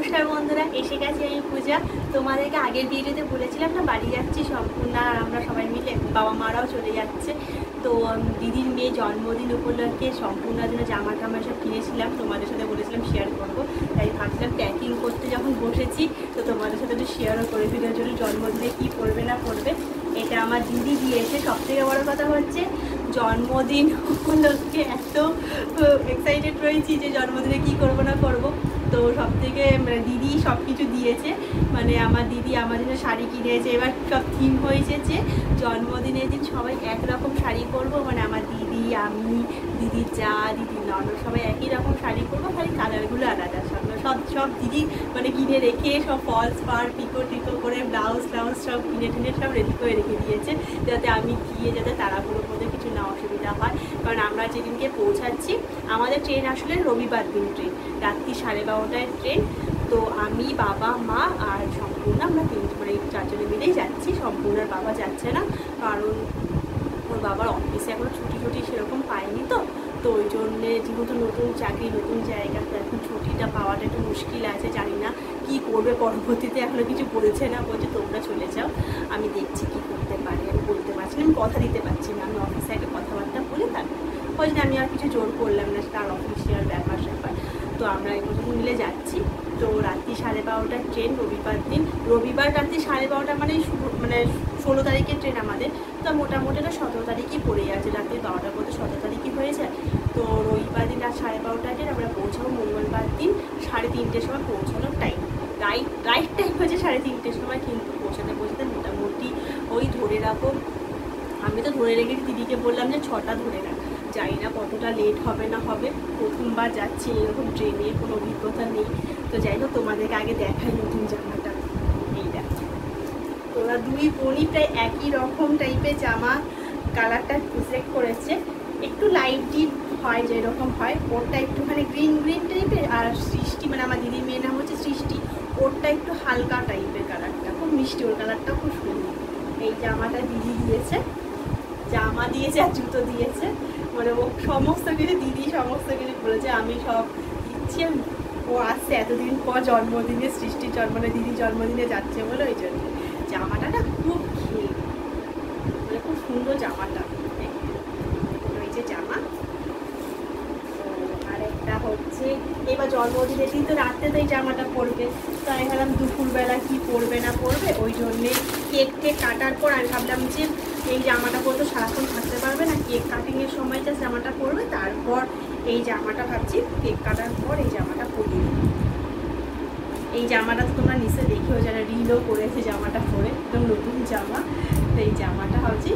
নমস্কার বন্ধুরা, এসে গেছি আমি পূজা। তোমাদেরকে আগের ভিডিওতে বলেছিলাম না বাড়ি যাচ্ছি সম্পূর্ণ, আর আমরা সবাই মিলে, বাবা মারাও চলে যাচ্ছে। তো দিদির মেয়ে জন্মদিন উপলক্ষে সম্পূর্ণ জন্য জামা টামা সব কিনেছিলাম, তোমাদের সাথে বলেছিলাম শেয়ার করবো। তাই ভাবছিলাম প্যাকিং করতে যখন বসেছি তো তোমাদের সাথে একটু শেয়ারও করে দিনের জন্য জন্মদিনে কী করবে না করবে। এটা আমার দিদি দিয়েছে। সবথেকে বড় কথা হচ্ছে জন্মদিন উপলক্ষে এত এক্সাইটেড রয়েছি যে জন্মদিনে কি করব না করব। তো সব থেকে মানে দিদি সব কিছু দিয়েছে, মানে আমার দিদি আমার জন্য শাড়ি কিনেছে। এবার সব থিম হয়েছে যে জন্মদিনের দিন সবাই একরকম শাড়ি পরবো, মানে আমার দিদি, আমি, দিদির যা, দিদির ননদ সবাই একই রকম শাড়ি পরবো, খালি কালারগুলো আলাদা। সব সব দিদি মানে কিনে রেখে সব ফলস পার পিকো টিকো করে ব্লাউজ সব কিনে টিনে সব রেডি করে রেখে দিয়েছে, যাতে আমি গিয়ে যাতে তাড়াহুড়োর মধ্যে কিছু না অসুবিধা হয়। কারণ আমরা যেদিনকে পৌঁছাচ্ছি আমাদের ট্রেন আসলে রবিবার দিন ট্রেন, রাত্রি 12:30টায় ট্রেন। তো আমি, বাবা, মা আর সম্পূর্ণ আমরা মানে 4 জনে মিলেই যাচ্ছি। সম্পূর্ণর বাবা যাচ্ছে না, কারণ ওর বাবার অফিসে এখনও ছুটি সেরকম পায়নি। তো ওই জন্যে যেহেতু নতুন চাকরি, নতুন জায়গা, তো এখন ছুটিটা পাওয়াটা একটু মুশকিল আছে। জানি না কী করবে পরবর্তীতে, এখনও কিছু বলছে না, বলছে তোমরা চলে যাও, আমি দেখছি কী করতে পারি। আমি বলতে পারছি না, আমি কথা দিতে পারছি না। আমি অফিসে একটা কথাবার্তা বলে তারপর ওই জন্য আমি আর কিছু জোর করলাম না, তার অফিসিয়াল ব্যাপার। তো আমরা এই দুজন মিলে যাচ্ছি। তো রাত্রি 12:30টার ট্রেন রবিবার দিন, রবিবার রাত্রি 12:30 মানে 16 তারিখের ট্রেন আমাদের। তো মোটামুটি না 17 তারিখই পড়ে যাচ্ছে, রাত্রি 12টার মধ্যে 17 তারিখই হয়ে যায়। তো রবিবার দিন রাত 12:30টায় ট্রেন, আমরা পৌঁছাবো মঙ্গলবার দিন 3:30টার সময় পৌঁছানোর টাইম। রাইট টাইম হচ্ছে 3:30টার সময়, কিন্তু পৌঁছাতে মোটামুটি ওই ধরে রাখো, আমি তো ধরে রেখেছি, দিদিকে বললাম যে 6টা ধরে রাখ। জানি না কতটা লেট হবে না হবে, প্রথমবার যাচ্ছি, এরকম ট্রেনের কোনো অভিজ্ঞতা নেই। তো যাই হোক, তোমাদেরকে আগে দেখাই নতুন জামাটা। এইটা তোরা দুই বোনই প্রায় একই রকম টাইপের জামা, কালারটা সিলেক্ট করেছে। একটু লাইট ডিপ হয় যেরকম হয়, ওরটা একটুখানি গ্রিন টাইপের। আর সৃষ্টি, মানে আমার দিদির মেয়ের নাম হচ্ছে সৃষ্টি, ওরটা একটু হালকা টাইপের, কালারটা খুব মিষ্টি, ওর কালারটাও খুব সুন্দর। এই জামাটা দিদি দিয়েছে, জামা দিয়েছে আর জুতো দিয়েছে, মানে ও সমস্ত কিছু দিদি সমস্ত কিছু বলেছে, আমি সব দিচ্ছি। ও আসছে এতদিন পর জন্মদিনে, সৃষ্টির মানে দিদির জন্মদিনে যাচ্ছে বলে ওই জন্য। জামাটা না খুব মানে খুব সুন্দর জামাটা, ওই যে জামা। আর একটা হচ্ছে এবার জন্মদিনের দিন তো রাত্রে তো এই জামাটা পরবে, তো আমি ভাবলাম দুপুরবেলা কি পরবে না পরবে, ওই জন্যে কেক কাটার পর আমি ভাবলাম যে এই জামাটা পরতে সারাক্ষণ থাকতে পারবে না, কেক কাটিংয়ের সময় জাস্ট জামাটা পরবে, তারপর এই জামাটা ভাবছি কেক কাটার পর এই জামাটা পরিয়ে দেবো। এই জামাটা তো তোমরা নিচে দেখেও যারা রিলও করেছে জামাটা পরে, একদম নতুন জামা। তো এই জামাটা ভাবছি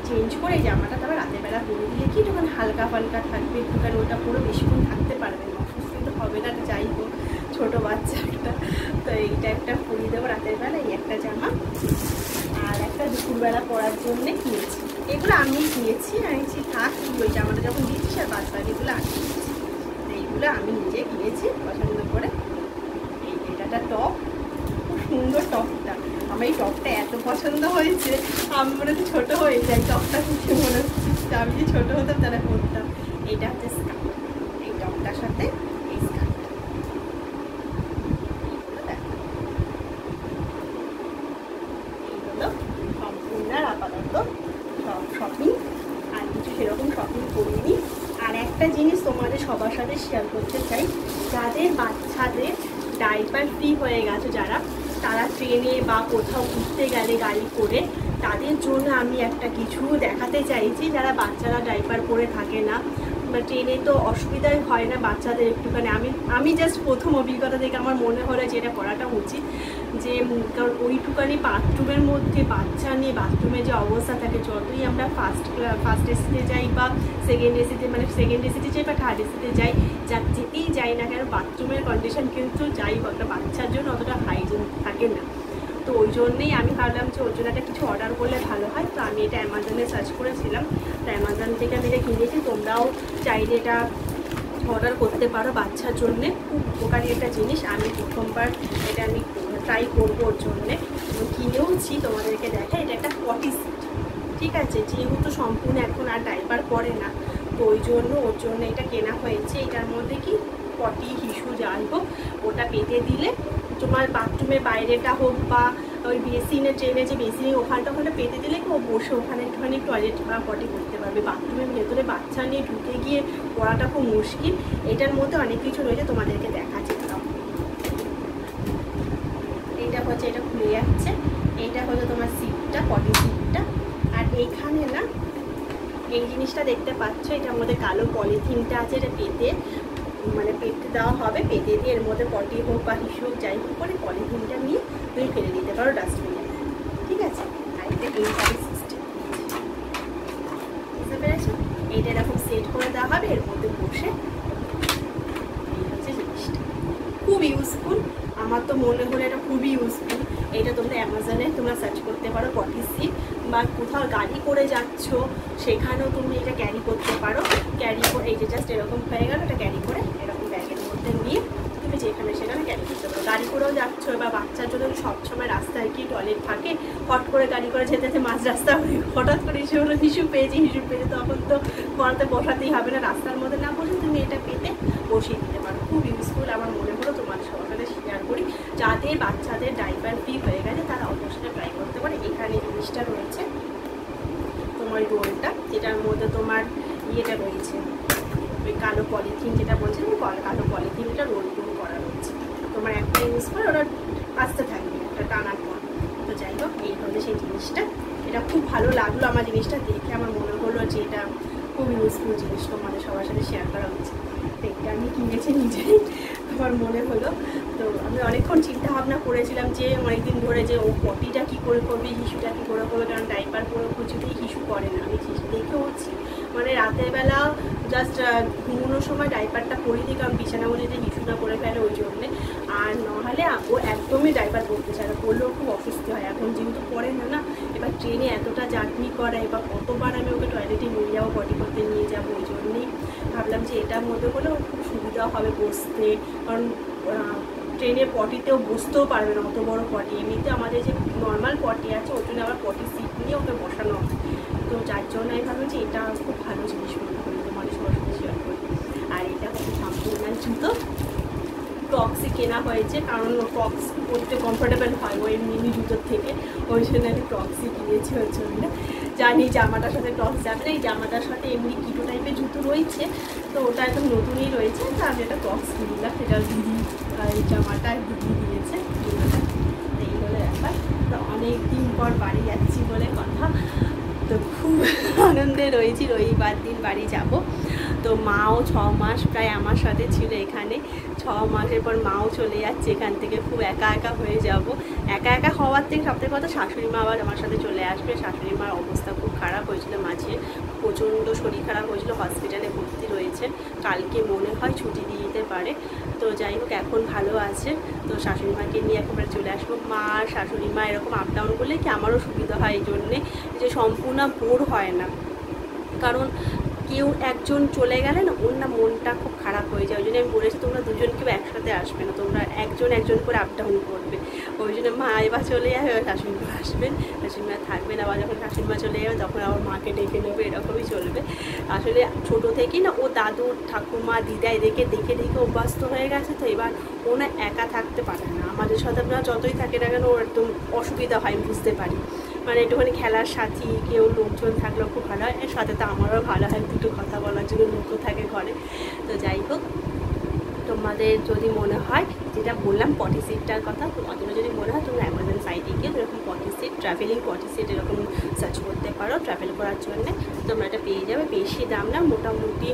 চেঞ্জ করে এই জামাটা তবে রাতের বেলা পরে দিলে কি একটুখানি হালকা ফালকা থাকবে, একটুখানি ওটা পরে বেশিক্ষণ থাকতে পারবে না, অসুস্থ তো হবে না, যাই হোক ছোটো বাচ্চা একটা। তো এইটা একটা পরিয়ে দেবো রাতের বেলা, এই একটা জামা। আর একটা দুপুরবেলা পরার জন্যে কিনেছি, এগুলো আমি কিনেছি। আমি থাক ওই জামাটা যখন দিচ্ছিস আর বাদ এগুলো আমি কিনেছি, এইগুলো আমি নিজে কিনেছি পছন্দ করে। এটা একটা টপ, খুব সুন্দর টপটা, আমার এই টপটা এত পছন্দ হয়েছে, আমি মনে হচ্ছে ছোটো হয়ে যাই, টপটা খুব মনে হচ্ছে আমি যে ছোটো হতাম তারা পরতাম। এইটা হচ্ছে স্কার্ট, এই টপটার সাথে এই স্কার্ট, এইগুলো সম্পূর্ণ আপাতত সব শপিং, আর কিছু সেরকম শপিং করিনি। আর একটা জিনিস তোমাদের সবার সাথে শেয়ার করতে চাই, যাদের বাচ্চাদের ডাইপার ফ্রি হয়ে গেছে, তারা ট্রেনে বা কোথাও ঘুরতে গেলে গাড়ি করে, তাদের জন্য আমি একটা কিছু দেখাতে চাইছি। যারা বাচ্চারা ডাইপার পরে থাকে না, ট্রেনে তো অসুবিধাই হয় না বাচ্চাদের একটুখানি, আমি জাস্ট প্রথম অভিজ্ঞতা থেকে আমার মনে হলো যে এটা করাটা উচিত। যে কারণ ওইটুকানি বাথরুমের মধ্যে বাচ্চা নিয়ে বাথরুমে যে অবস্থা থাকে, যতই আমরা ফার্স্ট এসিতে যাই বা সেকেন্ড এসিতে যাই বা থার্ড এসিতে যাই, যেতেই যাই না কেন বাথরুমের কন্ডিশন কিন্তু যাই হোক একটা বাচ্চার জন্য অতটা হাইজিন থাকে না। তো ওই জন্যেই আমি ভাবলাম যে ওর জন্য একটা কিছু অর্ডার করলে ভালো হয়। তো আমি এটা অ্যামাজনে সার্চ করেছিলাম, তো অ্যামাজন থেকে আমি এটা কিনেছি। তোমরাও চাইলে এটা অর্ডার করতে পারো বাচ্চার জন্যে, খুব উপকারী একটা জিনিস। আমি প্রথমবার এটা আমি ট্রাই করবো ওর জন্যে, কিনেওছি, তোমাদেরকে দেখা। এটা একটা পটি সিট, ঠিক আছে, যেহেতু সম্পূর্ণ এখন আর ডাইপার পরে না, তো ওই জন্য ওর জন্য এটা কেনা হয়েছে। এটার মধ্যে কি পটি হিসু যাই হোক ওটা পেতে দিলে তোমার বাথরুমের বাইরেটা হোক বা ওই বেসিনের ট্রেনে যে বেসিনে ওখানটা পেতে দিলে ও বসে ওখানে একটুখানি টয়লেট বা পটি করতে পারবে। বাথরুমের ভেতরে বাচ্চা নিয়ে ঢুকে গিয়ে পড়াটা খুব মুশকিল। এটার মধ্যে অনেক কিছু রয়েছে, তোমাদেরকে দেখাচ্ছি। এইটা হচ্ছে, এটা খুলে যাচ্ছে, এইটা হচ্ছে তোমার সিটটা, পটি সিটটা। আর এইখানে না এই জিনিসটা দেখতে পাচ্ছ, এটার মধ্যে কালো পলিথিনটা আছে, এটা পেতে দেওয়া হবে। পেতে দিয়ে এর মধ্যে পটি হোক বা হিসু হোক যাই হোক করে পলিথিনটা নিয়ে তুমি ফেলে দিতে পারো ডাস্টবিনে, ঠিক আছে। আর এটা এইভাবে সিস্টেম, বুঝতে পেরেছো? এইটা এরকম সেট করে দেওয়া হবে, এর মধ্যে বসে। এই হচ্ছে জিনিসটা, খুব ইউজফুল। আমার তো মনে হলো এটা খুবই ইউজফুল। এটা তোমরা অ্যামাজনে তোমরা সার্চ করতে পারো পটি সিট, বা কোথাও গাড়ি করে যাচ্ছ সেখানেও তুমি এটা ক্যারি করতে পারো। ক্যারি করে এই যে জাস্ট এরকম হয়ে গেল, এটা ক্যারি করে এরকম ব্যাগের মধ্যে নিয়ে তুমি যেখানে সেখানে ক্যারি করতে পারো। গাড়ি করেও যাচ্ছ বা বাচ্চার জন্য সবসময় রাস্তায় কি টয়লেট থাকে, হট করে গাড়ি করে যেতে যেতে মাঝ রাস্তা হঠাৎ করে হিসু পেয়েছে তখন তো পড়াতে বসাতেই হবে না, রাস্তার মধ্যে না বসে তুমি এটা পেতে বসিয়ে দিতে পারো। খুব ইউজফুল আমার মনে হলো তোমাদের সবার সাথে শেয়ার করি। যাদের বাচ্চাদের ডাইপার ফ্রি হয়ে গেছে তারা অবশ্যই ট্রাই করতে পারে। এখানে জিনিসটা রয়েছে তোমার রোলটা, যেটার মধ্যে তোমার ইয়েটা রয়েছে ওই কালো পলিথিন, যেটা বলছে কালো পলিথিনটা রোল করা রয়েছে। তোমার একটা ইউজ করে ওরা আসতে থাকবে একটা টানার পর। তো যাই হোক, এই হচ্ছে সেই জিনিসটা। এটা খুব ভালো লাগলো আমার জিনিসটা দেখে, আমার মনে হলো যে এটা খুব ইউজফুল জিনিস, তোমাদের সবার সাথে শেয়ার করা উচিত। এটা আমি কিনেছি নিজেই, আমার মনে হলো। তো আমি অনেকক্ষণ চিন্তা ভাবনা করেছিলাম যে অনেকদিন ধরে যে ও পটিটা কী করে করবে, হিসুটা কী করে করবে, কারণ ডাইপার পরে কিছুতেই হিসু করে না। আমি দেখেওছি রাতের বেলা জাস্ট ঘুমানোর সময় ডাইপারটা পরিয়ে দিই, কারণ বিছানা মধ্যে যে হিসুটা করে ফেলে ওই জন্যে। আর নাহলে ও একদমই ডাইপার পরতে চায় না, পরলেও খুব অসুস্থ হয়। এখন যেহেতু পরে না, এবার ট্রেনে এতটা জার্নি করা, এবার কতবার আমি ওকে টয়লেটে নিয়ে যাবো, পটি করতে নিয়ে যাবো, ওই জন্যেই ভাবলাম যে এটার মধ্যে হলেও খুব সুবিধা হবে বসতে। কারণ ট্রেনে পটিতেও বসতেও পারবে না, অত বড় পটি। এমনিতে আমাদের যে নর্মাল পটি আছে ওর জন্য আবার পটি সিট নিয়ে ওকে বসানো হয়। তো যার জন্য আমি ভাবলাম যে এটা খুব ভালো জিনিস মনে করি, তোমাদের সবার সাথে শেয়ার করি। আর এটা হচ্ছে সম্পূর্ণ জুতো, ক্রক্সই কেনা হয়েছে, কারণ ক্রক্স পরতে কমফোর্টেবল হয় ওই মিনি জুতোর থেকে, ওই জন্য আমি ক্রক্সই কিনেছি। ওর জন্য জানি জামাটার সাথে ক্রক্স যাবে না। এই জামাটার সাথে এমনি কিটো টাইপের জুতো রয়েছে, তো ওটা একদম নতুনই রয়েছে, তো আমি একটা ক্রক্স কিনলাম। সেটা দিদি এই জামাটা দিদি দিয়েছে, এই হলো ব্যাপার। তো অনেক দিন পর বাড়ি যাচ্ছি বলে কথা, তো খুব আনন্দে রয়েছি। রবিবার দিন বাড়ি যাব। তো মাও 6 মাস প্রায় আমার সাথে ছিল এখানে। 6 মাসের পর মাও চলে যাচ্ছে এখান থেকে, খুব একা একা হয়ে যাব। একা একা হওয়ার থেকে সবথেকে কথা শাশুড়ি মা আবার আমার সাথে চলে আসবে। শাশুড়ি মার অবস্থা খুব খারাপ হয়েছিল, মাঝে প্রচণ্ড শরীর খারাপ হয়েছিল, হসপিটালে ভর্তি রয়েছে। কালকে মনে হয় ছুটি দিয়ে দিতে পারে। তো যাই হোক, এখন ভালো আছে। তো শাশুড়ি মাকে নিয়ে একেবারে চলে আসবো। মা আর শাশুড়ি মা এরকম আপ ডাউন করলে কি আমারও সুবিধা হয়, এই জন্যে যে সম্পূর্ণ বোর হয় না। কারণ কেউ একজন চলে গেলে না ওর না মনটা খুব খারাপ হয়ে যায়। ওই জন্য আমি বলেছি তোমরা দুজন কেউ একসাথে আসবে না, তোমরা একজন একজন করে আপ ডাউন করবে। ওই জন্য মা এবার চলে যাবে, এবার শাশুড়ি মা আসবেন, শাশুড়ি মা থাকবেন। আবার যখন শাশুড়ি মা চলে যাবে তখন আবার মাকে ডেকে নেবে, এরকমই চলবে। আসলে ছোটো থেকেই না ও দাদু ঠাকুমা দিদা এদেরকে দেখে দেখে অভ্যস্ত হয়ে গেছে। তো এবার ও না একা থাকতে পারে না, আমাদের সাথে আপনারা যতই থাকে না কেন ওর একদম অসুবিধা হয়, বুঝতে পারি। একটুখানি খেলার সাথী কেউ লোকজন থাকলেও খুব ভালো হয়, এর সাথে তো আমারও ভালো হয়, দুটো কথা বলার জন্য লোকও থাকে ঘরে। তো যাই হোক, তোমাদের যদি মনে হয় যেটা বললাম পটি সিটটার কথা, তোমাদের যদি মনে হয় তোমরা অ্যামাজন সাইটে গিয়ে এরকম পটি সিট, ট্রাভেলিং পটি সিট এরকম সার্চ করতে পারো। ট্রাভেল করার জন্যে তোমরা এটা পেয়ে যাবে। বেশি দাম না, মোটামুটি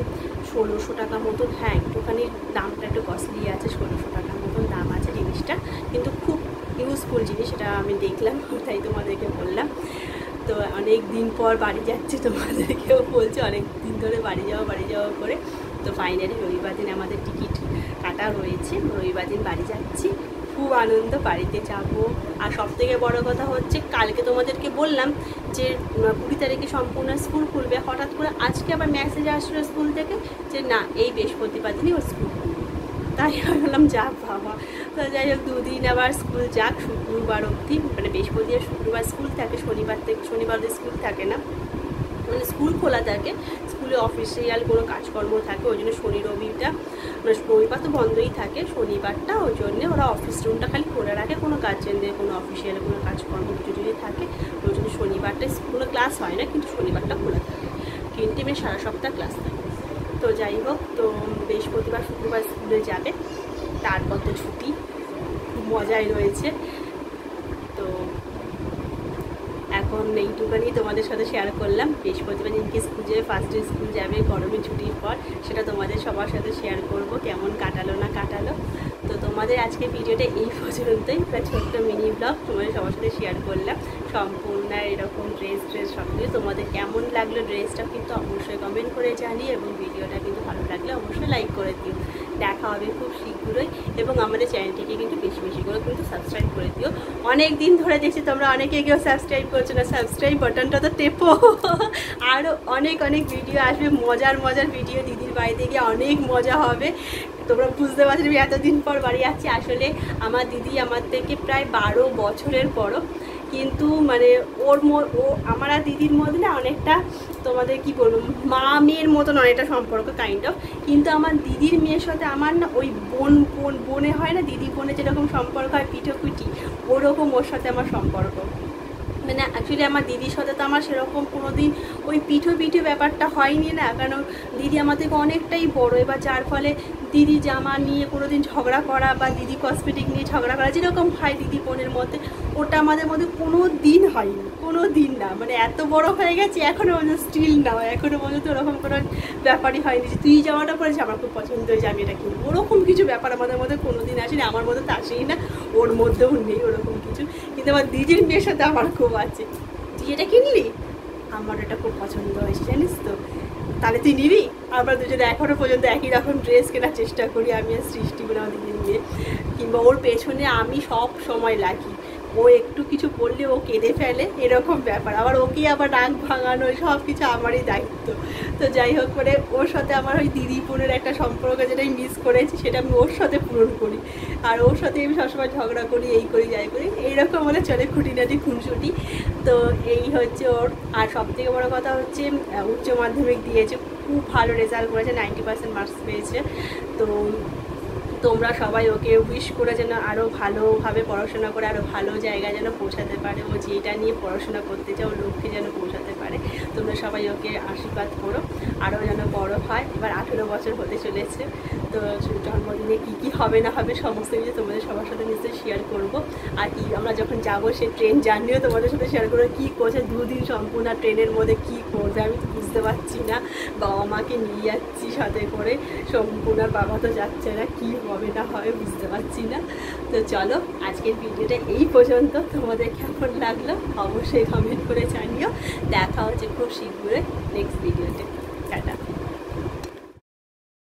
1600 টাকা মতন। হ্যাঁ, একটুখানি দামটা একটু কস্টলি আছে, 1600 টাকার মতন দাম আছে জিনিসটা, কিন্তু খুব ইউজফুল জিনিস। এটা আমি দেখলাম, তাই তোমাদেরকে বললাম। তো অনেক দিন পর বাড়ি যাচ্ছি, তোমাদেরকেও বলছি অনেক দিন ধরে বাড়ি যাওয়া করে। তো ফাইনালি রবিবার দিন আমাদের টিকিট কাটা রয়েছে, রবিবার দিন বাড়ি যাচ্ছি। খুব আনন্দ, বাড়িতে যাব। আর সবথেকে বড় কথা হচ্ছে কালকে তোমাদেরকে বললাম যে 20 তারিখে সম্পূর্ণ স্কুল খুলবে। হঠাৎ করে আজকে আবার মেসেজ আসলো স্কুল থেকে যে না, এই বৃহস্পতিবার দিনই ওর স্কুল খুলবে। তাই ভাবলাম যাক বাবা। তো যাই হোক, 2 দিন আবার স্কুল যাক, শুক্রবার অবধি। বৃহস্পতি আর শুক্রবার স্কুল থাকে, শনিবার স্কুল থাকে না, স্কুল খোলা থাকে। স্কুল স্কুলে অফিসিয়াল কোনো কাজকর্ম থাকে, ওই জন্য শনি রবিটা মানে রবিবার তো বন্ধই থাকে, শনিবারটা ওই জন্যে ওরা অফিস রুমটা খালি খোলা রাখে, কোনো গার্জেনদের কোনো অফিসিয়াল কোনো কাজকর্ম কিছু যদি থাকে ওই জন্য শনিবারটা কোনো ক্লাস হয় না, কিন্তু শনিবারটা খোলা থাকে, কিন্তু এমনি সারা সপ্তাহ ক্লাস থাকে। তো যাই হোক, তো বৃহস্পতিবার শুক্রবার স্কুলে যাবে, তারপর তো ছুটি, খুব মজাই রয়েছে। তো এখন এইটুখানি তোমাদের সাথে শেয়ার করলাম। বৃহস্পতিবার দিনকে স্কুল যাবে, ফার্স্ট ডে স্কুল যাবে গরমের ছুটির পর, সেটা তোমাদের সবার সাথে শেয়ার করব কেমন কাটালো না কাটালো। তো তোমাদের আজকে ভিডিওটা এই পর্যন্তই, একটা ছোট্ট মিনি ব্লগ তোমাদের সবার সাথে শেয়ার করলাম, সম্পূর্ণ এরকম ড্রেস সব কিছু। তোমাদের কেমন লাগলো ড্রেসটা কিন্তু অবশ্যই কমেন্ট করে জানিয়ে, এবং ভিডিওটা কিন্তু ভালো লাগলে অবশ্যই লাইক করে দিও। দেখা হবে খুব শীঘ্রই, এবং আমাদের চ্যানেলটিকে কিন্তু বেশি বেশি করে কিন্তু সাবস্ক্রাইব করে দিও। অনেক দিন ধরে দেখছি তোমরা অনেকে কেউ সাবস্ক্রাইব করছো না, সাবস্ক্রাইব বাটনটা তো টেপো। আরও অনেক অনেক ভিডিও আসবে, মজার মজার ভিডিও, দিদির বাড়িতে গিয়ে অনেক মজা হবে। তোমরা বুঝতে পারছো আমি এতদিন পর বাড়ি যাচ্ছি। আসলে আমার দিদি আমার থেকে প্রায় 12 বছরের বড়, কিন্তু মানে ও আমার আর দিদির মধ্যে না অনেকটা, তোমাদের কি বলবো, মা মেয়ের মতন অনেকটা সম্পর্ক কাইন্ড অফ। কিন্তু আমার দিদির মেয়ের সাথে আমার না ওই বোনে হয় না, দিদি বোনে যেরকম সম্পর্ক হয় পিঠোপিঠি, ওরকম ওর সাথে আমার সম্পর্ক। মানে অ্যাকচুয়ালি আমার দিদির সাথে তো আমার সেরকম কোনো দিন ওই পিঠো ব্যাপারটা হয়নি না, কারণ দিদি আমার থেকে অনেকটাই বড়। এবার যার ফলে দিদি জামা নিয়ে কোনো দিন ঝগড়া করা বা দিদি কসমেটিক নিয়ে ঝগড়া করা যেরকম হয় দিদি বোনের মধ্যে, ওটা আমাদের মধ্যে কোনো দিন হয়নি, কোনো দিন না। মানে এত বড় হয়ে গেছে এখনও পর্যন্ত স্টিল না, এখনও পর্যন্ত ওরকম কোনো ব্যাপারই হয়নি যে তুই জামাটা পরেছিস আমার খুব পছন্দ হয়েছে আমি এটা কিনবো, ওরকম কিছু ব্যাপার আমাদের মধ্যে কোনো দিন আসেনি। আমার মধ্যে তো আসেই না, ওর মধ্যেও নেই ওরকম কিছু। কিন্তু আমার দিদির মেয়ের সাথে আমার খুব আছে, তুই এটা কিনলি, আমার এটা খুব পছন্দ হয়েছে জানিস তো, তাহলে তুই নিবি। আমরা দুজনে এখনও পর্যন্ত একই রকম ড্রেস কেনার চেষ্টা করি, আমি আর সৃষ্টি করে আমার দিদির মেয়ে, কিংবা ওর পেছনে আমি সব সময় লাগি, ও একটু কিছু বললে ও কেঁদে ফেলে, এরকম ব্যাপার। আবার ওকে আবার রাগ ভাঙানো সব কিছু আমারই দায়িত্ব। তো যাই হোক করে ওর সাথে আমার ওই দিদি বোনের একটা সম্পর্ক যেটা আমি মিস করেছি সেটা আমি ওর সাথে পূরণ করি, আর ওর সাথে আমি সবসময় ঝগড়া করি, এই করি যাই করি, এইরকম আমাদের চলে খুঁটিনাটি খুনসুটি। তো এই হচ্ছে ওর। আর সবথেকে বড়ো কথা হচ্ছে উচ্চ মাধ্যমিক দিয়েছে, খুব ভালো রেজাল্ট করেছে, 90% মার্কস পেয়েছে। তো তোমরা সবাই ওকে উইশ করে যেন আরও ভালোভাবে পড়াশোনা করে আরও ভালো জায়গায় যেন পৌঁছাতে পারে, ও যেটা নিয়ে পড়াশোনা করতে চাও লক্ষ্যে যেন পৌঁছাতে পারে। তোমরা সবাই ওকে আশীর্বাদ করো, আরও যেন বড় হয়। এবার 18 বছর হতে চলেছে, তো জন্মদিনে কী হবে না হবে সমস্ত কিছু তোমাদের সবার সাথে নিশ্চয়ই শেয়ার করব। আর কি আমরা যখন যাবো সে ট্রেন জার্নিও তোমাদের সাথে শেয়ার করবো, কী করছে 2 দিন সম্পূর্ণ ট্রেনের মধ্যে কী করবে আমি তো বুঝতে পারছি না। বাবা মাকে নিয়ে যাচ্ছি সাথে করে, সম্পূর্ণ বাবা তো যাচ্ছে না, কী হবে না হবে বুঝতে পারছি না। তো চলো আজকের ভিডিওটা এই পর্যন্ত, তোমাদের কেমন লাগলো অবশ্যই কমেন্ট করে জানিও। দেখা হচ্ছে খুব শীঘ্রই নেক্সট ভিডিও।